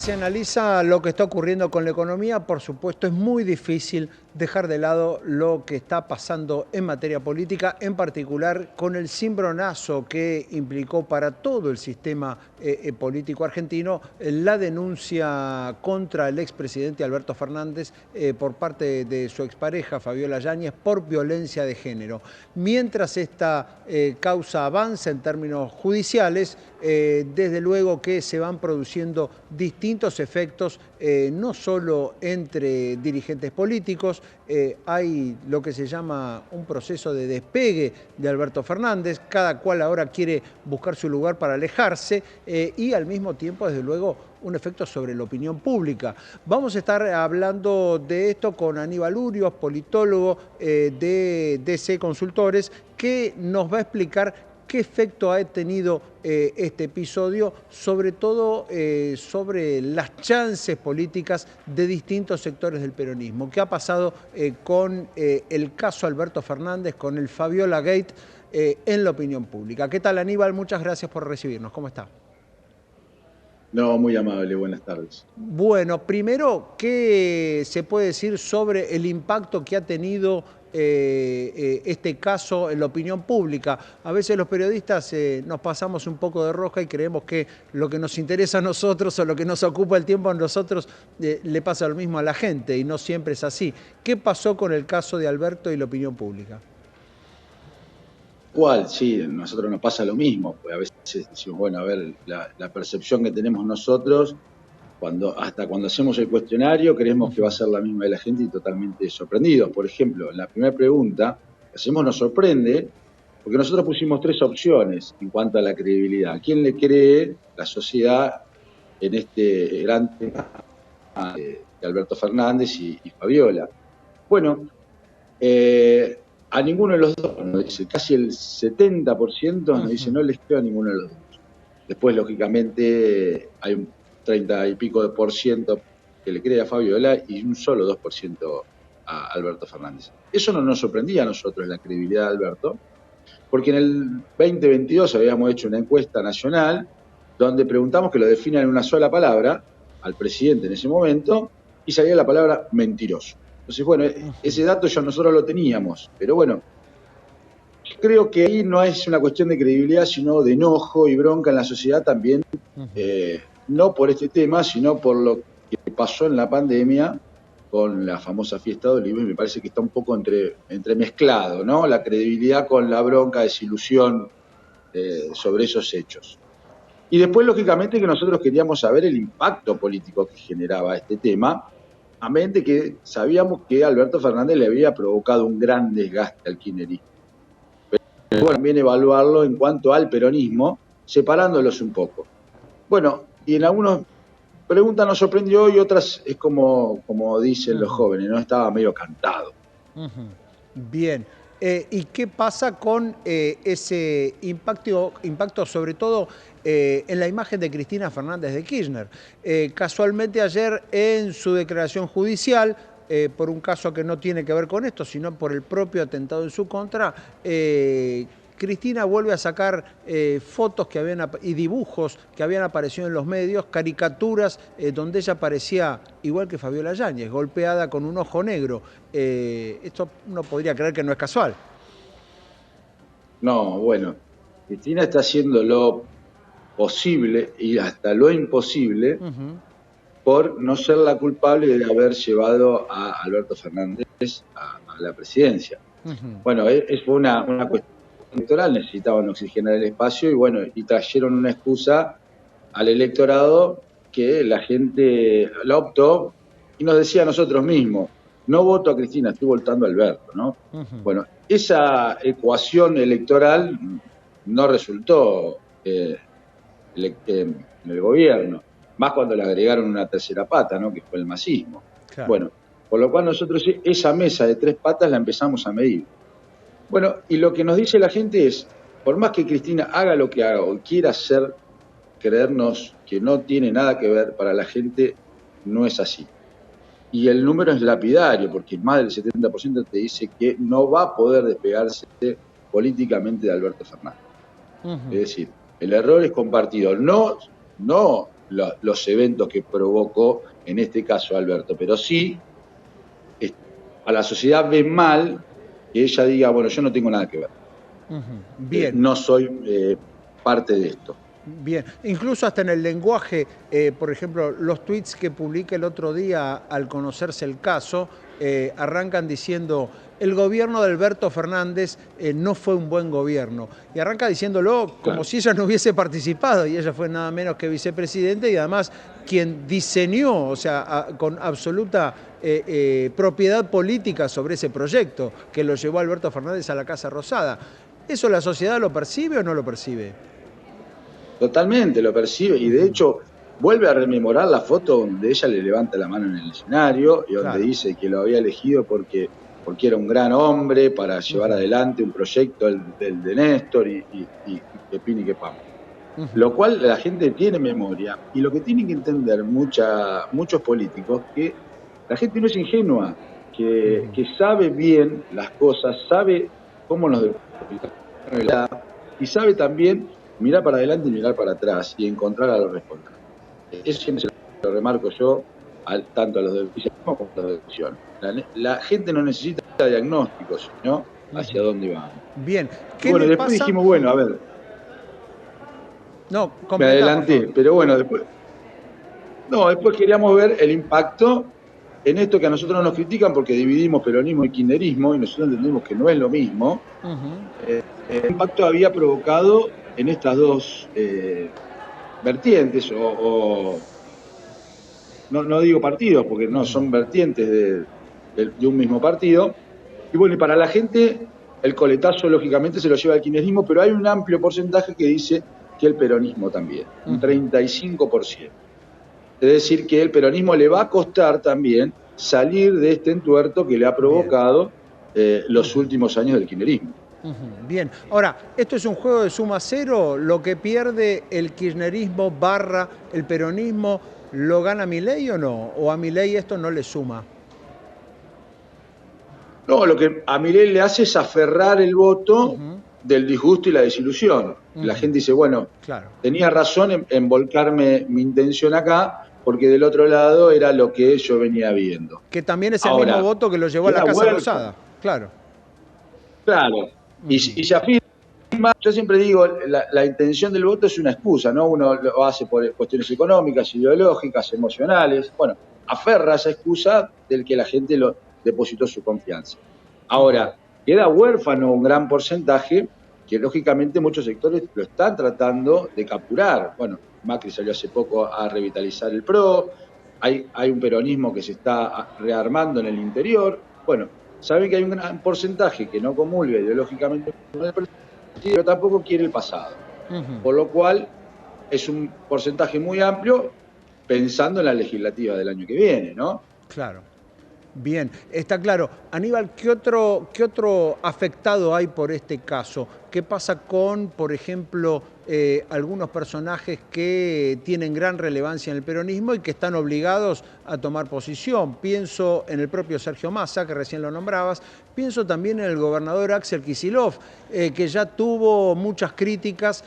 se analiza lo que está ocurriendo con la economía, por supuesto, es muy difícil dejar de lado lo que está pasando en materia política, en particular con el cimbronazo que implicó para todo el sistema político argentino la denuncia contra el expresidente Alberto Fernández por parte de su expareja Fabiola Yáñez por violencia de género. Mientras esta causa avanza en términos judiciales, desde luego que se van produciendo distintos efectos, no solo entre dirigentes políticos, hay lo que se llama un proceso de despegue de Alberto Fernández, cada cual ahora quiere buscar su lugar para alejarse y al mismo tiempo, desde luego, un efecto sobre la opinión pública. Vamos a estar hablando de esto con Aníbal Urios, politólogo de DC Consultores, que nos va a explicar qué efecto ha tenido este episodio, sobre todo sobre las chances políticas de distintos sectores del peronismo. ¿Qué ha pasado con el caso Alberto Fernández, con el Fabiola Gate en la opinión pública? ¿Qué tal, Aníbal? Muchas gracias por recibirnos. ¿Cómo está? No, muy amable, buenas tardes. Bueno, primero, ¿qué se puede decir sobre el impacto que ha tenido este caso en la opinión pública? A veces los periodistas nos pasamos un poco de rosca y creemos que lo que nos interesa a nosotros o lo que nos ocupa el tiempo a nosotros le pasa lo mismo a la gente, y no siempre es así. ¿Qué pasó con el caso de Alberto y la opinión pública? Sí, a nosotros nos pasa lo mismo, pues a veces decimos, bueno, a ver, la percepción que tenemos nosotros, hasta cuando hacemos el cuestionario, creemos que va a ser la misma de la gente y totalmente sorprendidos. Por ejemplo, en la primera pregunta que hacemos nos sorprende, porque nosotros pusimos 3 opciones en cuanto a la credibilidad. ¿A quién le cree la sociedad en este gran tema de Alberto Fernández y Fabiola? Bueno, a ninguno de los dos, nos dice, casi el 70% nos dice no les creo a ninguno de los dos. Después, lógicamente, hay un 30 y pico de por ciento que le cree a Fabiola y un solo 2% a Alberto Fernández. Eso no nos sorprendía a nosotros, la credibilidad de Alberto, porque en el 2022 habíamos hecho una encuesta nacional donde preguntamos que lo definan en una sola palabra al presidente en ese momento y salía la palabra mentiroso. Entonces, bueno, ese dato ya nosotros lo teníamos, pero bueno, creo que ahí no es una cuestión de credibilidad, sino de enojo y bronca en la sociedad también, no por este tema, sino por lo que pasó en la pandemia con la famosa fiesta de Olivos, y me parece que está un poco entremezclado, ¿no? La credibilidad con la bronca, desilusión sobre esos hechos. Y después, lógicamente, que nosotros queríamos saber el impacto político que generaba este tema, a mente que sabíamos que Alberto Fernández le había provocado un gran desgaste al kirchnerismo. Pero bueno, también evaluarlo en cuanto al peronismo, separándolos un poco. Bueno, y en algunas preguntas nos sorprendió y otras es como dicen los jóvenes, ¿no? Estaba medio cantado. Bien. ¿Y qué pasa con ese impacto sobre todo en la imagen de Cristina Fernández de Kirchner? Casualmente ayer en su declaración judicial, por un caso que no tiene que ver con esto, sino por el propio atentado en su contra, Cristina vuelve a sacar fotos y dibujos que habían aparecido en los medios, caricaturas donde ella aparecía igual que Fabiola Yáñez, golpeada con un ojo negro. Esto uno podría creer que no es casual. No, bueno, Cristina está haciendo lo posible y hasta lo imposible por no ser la culpable de haber llevado a Alberto Fernández a la presidencia. Bueno, fue una cuestión electoral, necesitaban oxigenar el espacio y bueno, y trajeron una excusa al electorado que la gente la optó y nos decía a nosotros mismos, no voto a Cristina, estoy votando a Alberto, ¿no? Bueno, esa ecuación electoral no resultó en el gobierno, más cuando le agregaron una tercera pata, ¿no? Que fue el masismo. Claro. Bueno, por lo cual nosotros esa mesa de 3 patas la empezamos a medir. Bueno, y lo que nos dice la gente es, por más que Cristina haga lo que haga o quiera hacer creernos que no tiene nada que ver, para la gente no es así. Y el número es lapidario, porque más del 70% te dice que no va a poder despegarse políticamente de Alberto Fernández. Es decir, el error es compartido. No los eventos que provocó, en este caso, Alberto. Pero sí, a la sociedad ve mal que ella diga, bueno, yo no tengo nada que ver. Bien. No soy parte de esto. Bien, incluso hasta en el lenguaje, por ejemplo, los tweets que publiqué el otro día al conocerse el caso, arrancan diciendo, el gobierno de Alberto Fernández no fue un buen gobierno. Y arranca diciéndolo como Claro. si ella no hubiese participado, y ella fue nada menos que vicepresidente y además quien diseñó, o sea, con absoluta propiedad política sobre ese proyecto que lo llevó Alberto Fernández a la Casa Rosada. ¿Eso la sociedad lo percibe o no lo percibe? Totalmente, lo percibe y de hecho vuelve a rememorar la foto donde ella le levanta la mano en el escenario y donde Claro. dice que lo había elegido porque era un gran hombre para llevar adelante un proyecto del de Néstor y que pin y que pam. Lo cual la gente tiene memoria y lo que tienen que entender muchos políticos que la gente no es ingenua, que sabe bien las cosas, sabe cómo nos y sabe también mirar para adelante y mirar para atrás y encontrar a los responsables. Eso siempre se lo remarco yo, tanto a los de oficialismo como a los de oposición. La gente no necesita diagnósticos, sino hacia dónde vamos. Bien, Y ¿qué bueno, le después pasa? dijimos, bueno, a ver, No, me completa, por favor. adelanté, pero bueno, después queríamos ver el impacto en esto que a nosotros nos critican porque dividimos peronismo y kirchnerismo y nosotros entendemos que no es lo mismo. El impacto había provocado en estas dos vertientes, no digo partidos, porque no son vertientes de un mismo partido. Y bueno, y para la gente, el coletazo lógicamente se lo lleva el kirchnerismo, pero hay un amplio porcentaje que dice que el peronismo también, un 35%. Es decir, que el peronismo le va a costar también salir de este entuerto que le ha provocado los últimos años del kirchnerismo. Bien, ahora, ¿esto es un juego de suma cero? ¿Lo que pierde el kirchnerismo barra el peronismo lo gana Milei o no? ¿O a Milei esto no le suma? No, lo que a Milei le hace es aferrar el voto del disgusto y la desilusión. La gente dice, bueno, claro, tenía razón en volcarme mi intención acá, porque del otro lado era lo que yo venía viendo. que también es el mismo Ahora, voto que lo llevó a la queda Casa huérfano. Rosada, claro. Claro. Y se afirma, yo siempre digo, la intención del voto es una excusa, ¿no? Uno lo hace por cuestiones económicas, ideológicas, emocionales. Bueno, aferra a esa excusa del que la gente lo depositó su confianza. Ahora, queda huérfano un gran porcentaje que lógicamente muchos sectores lo están tratando de capturar. Bueno, Macri salió hace poco a revitalizar el PRO, hay un peronismo que se está rearmando en el interior. Bueno, saben que hay un gran porcentaje que no comulga ideológicamente con el partido, pero tampoco quiere el pasado. Por lo cual es un porcentaje muy amplio pensando en la legislativa del año que viene, ¿no? Claro. Bien, está claro. Aníbal, ¿qué otro afectado hay por este caso? ¿Qué pasa con, por ejemplo, algunos personajes que tienen gran relevancia en el peronismo y que están obligados a tomar posición? Pienso en el propio Sergio Massa, que recién lo nombrabas. Pienso también en el gobernador Axel Kicillof, que ya tuvo muchas críticas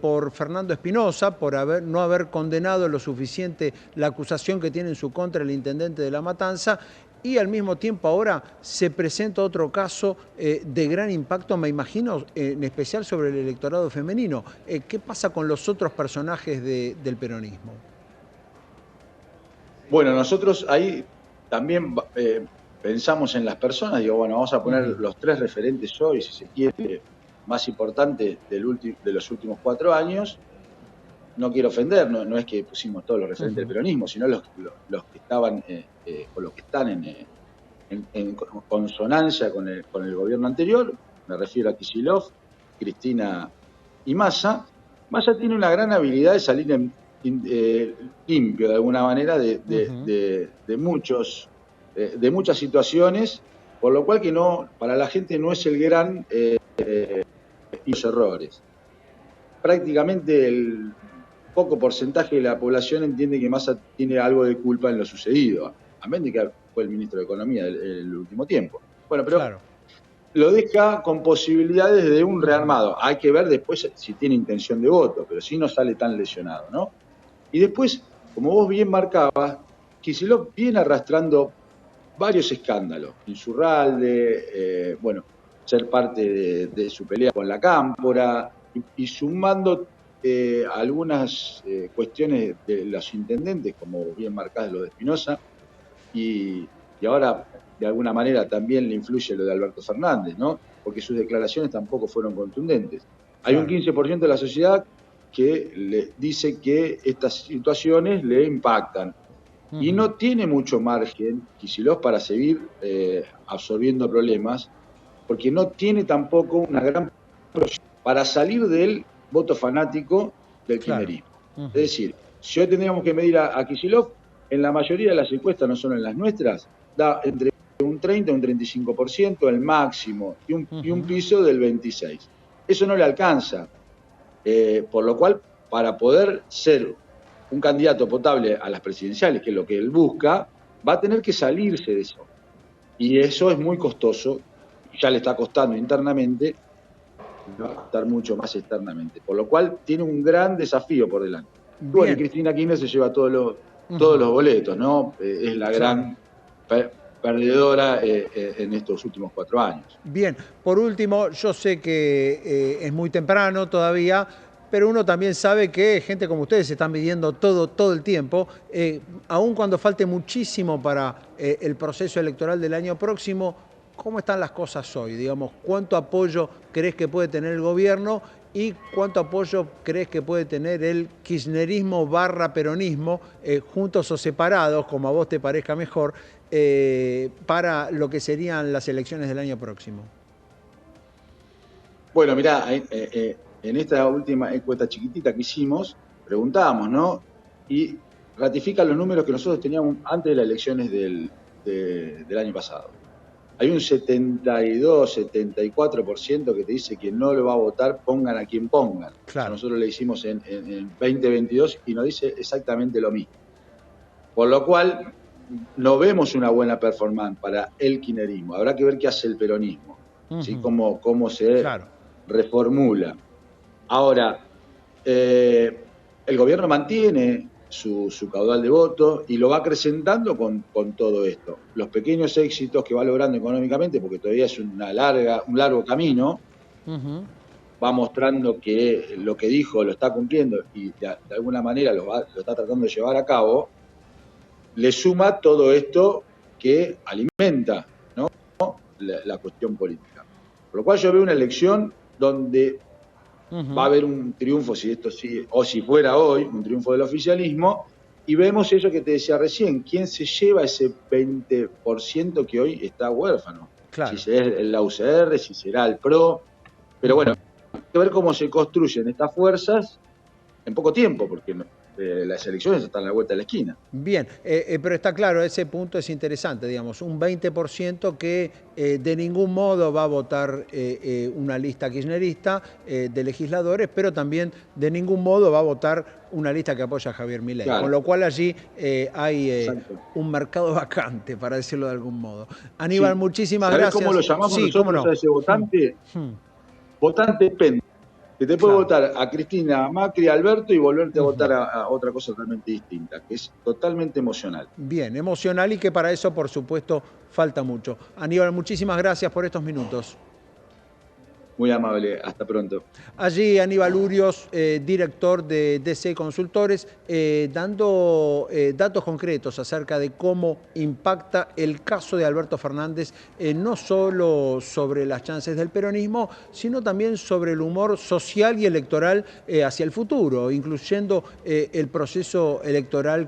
por Fernando Espinosa, por no haber condenado lo suficiente la acusación que tiene en su contra el intendente de La Matanza. Y al mismo tiempo ahora se presenta otro caso de gran impacto, me imagino, en especial sobre el electorado femenino. ¿Qué pasa con los otros personajes del peronismo? Bueno, nosotros ahí también pensamos en las personas, digo, bueno, vamos a poner los tres referentes hoy, si se quiere, más importantes de los últimos 4 años. No quiero ofender, no es que pusimos todos los referentes del peronismo, sino los que estaban o los que están en consonancia con el gobierno anterior. Me refiero a Kicillof, Cristina y Massa. Massa tiene una gran habilidad de salir limpio de alguna manera de muchas situaciones, por lo cual que no, para la gente no es el gran y los errores. Prácticamente el poco porcentaje de la población entiende que Massa tiene algo de culpa en lo sucedido, a menos de que fue el ministro de Economía el último tiempo. Bueno, pero claro, lo deja con posibilidades de un rearmado. Hay que ver después si tiene intención de voto, pero si no sale tan lesionado, ¿no? Y después, como vos bien marcabas, Kicillof viene arrastrando varios escándalos. Insurralde, bueno, ser parte de su pelea con la Cámpora y sumando algunas cuestiones de los intendentes, como bien marcadas lo de Espinosa, y ahora de alguna manera también le influye lo de Alberto Fernández, ¿no? Porque sus declaraciones tampoco fueron contundentes. Hay un Claro. 15% de la sociedad que le dice que estas situaciones le impactan y Ujú. no tiene mucho margen Kicillof para seguir absorbiendo problemas, porque no tiene tampoco una gran proyección para salir del voto fanático del Claro. kirchnerismo. Es Ujú. decir, si hoy tendríamos que medir a Kicillof, en la mayoría de las encuestas, no solo en las nuestras, da entre un 30 y un 35%, el máximo, y un Ujú. piso del 26%. Eso no le alcanza, por lo cual, para poder ser un candidato potable a las presidenciales, que es lo que él busca, va a tener que salirse de eso. Y eso es muy costoso, ya le está costando internamente, y va a costar mucho más externamente. Por lo cual tiene un gran desafío por delante. Y bueno, y Bien. Cristina Kirchner se lleva todos Ujú. los boletos, ¿no? Es la Claro. gran perdedora en estos últimos 4 años. Bien, por último, yo sé que es muy temprano todavía, pero uno también sabe que gente como ustedes se están midiendo todo el tiempo, aun cuando falte muchísimo para el proceso electoral del año próximo. ¿Cómo están las cosas hoy? Digamos, ¿cuánto apoyo crees que puede tener el gobierno y cuánto apoyo crees que puede tener el kirchnerismo barra peronismo, juntos o separados, como a vos te parezca mejor, para lo que serían las elecciones del año próximo? Bueno, mirá, en esta última encuesta chiquitita que hicimos, preguntábamos, ¿no? Y ratifican los números que nosotros teníamos antes de las elecciones del año pasado. Hay un 72, 74% que te dice que no lo va a votar, pongan a quien pongan. Eso Claro. nosotros le hicimos en 2022 y nos dice exactamente lo mismo. Por lo cual, no vemos una buena performance para el kirchnerismo. Habrá que ver qué hace el peronismo, ¿sí? Ujú. Cómo se Claro. reformula. Ahora, el gobierno mantiene su caudal de votos y lo va acrecentando con todo esto. Los pequeños éxitos que va logrando económicamente, porque todavía es un largo camino, Ujú. va mostrando que lo que dijo lo está cumpliendo y de alguna manera lo está tratando de llevar a cabo, le suma todo esto que alimenta, ¿no? la cuestión política. Por lo cual yo veo una elección donde va a Ujú. haber un triunfo, si esto sí, o si fuera hoy, un triunfo del oficialismo, y vemos eso que te decía recién, ¿quién se lleva ese 20% que hoy está huérfano? Si Claro. será la UCR, si será el PRO, pero bueno, Ujú. hay que ver cómo se construyen estas fuerzas en poco tiempo, porque las elecciones están a la vuelta de la esquina. Bien, pero está claro, ese punto es interesante, digamos, un 20% que de ningún modo va a votar una lista kirchnerista de legisladores, pero también de ningún modo va a votar una lista que apoya a Javier Milei, con Claro, lo cual allí hay exacto. un mercado vacante, para decirlo de algún modo. Aníbal, Sí. muchísimas ¿Sabés cómo lo gracias. llamamos Sí, cómo nosotros a no. ese Hmm, votante? hmm. Votante pendejo. Que te puede Claro. votar a Cristina, a Macri, a Alberto y volverte a Ujú. votar a otra cosa totalmente distinta, que es totalmente emocional. Bien, emocional y que para eso, por supuesto, falta mucho. Aníbal, muchísimas gracias por estos minutos. Muy amable, hasta pronto. Allí Aníbal Urios, director de DC Consultores, dando datos concretos acerca de cómo impacta el caso de Alberto Fernández, no solo sobre las chances del peronismo, sino también sobre el humor social y electoral hacia el futuro, incluyendo el proceso electoral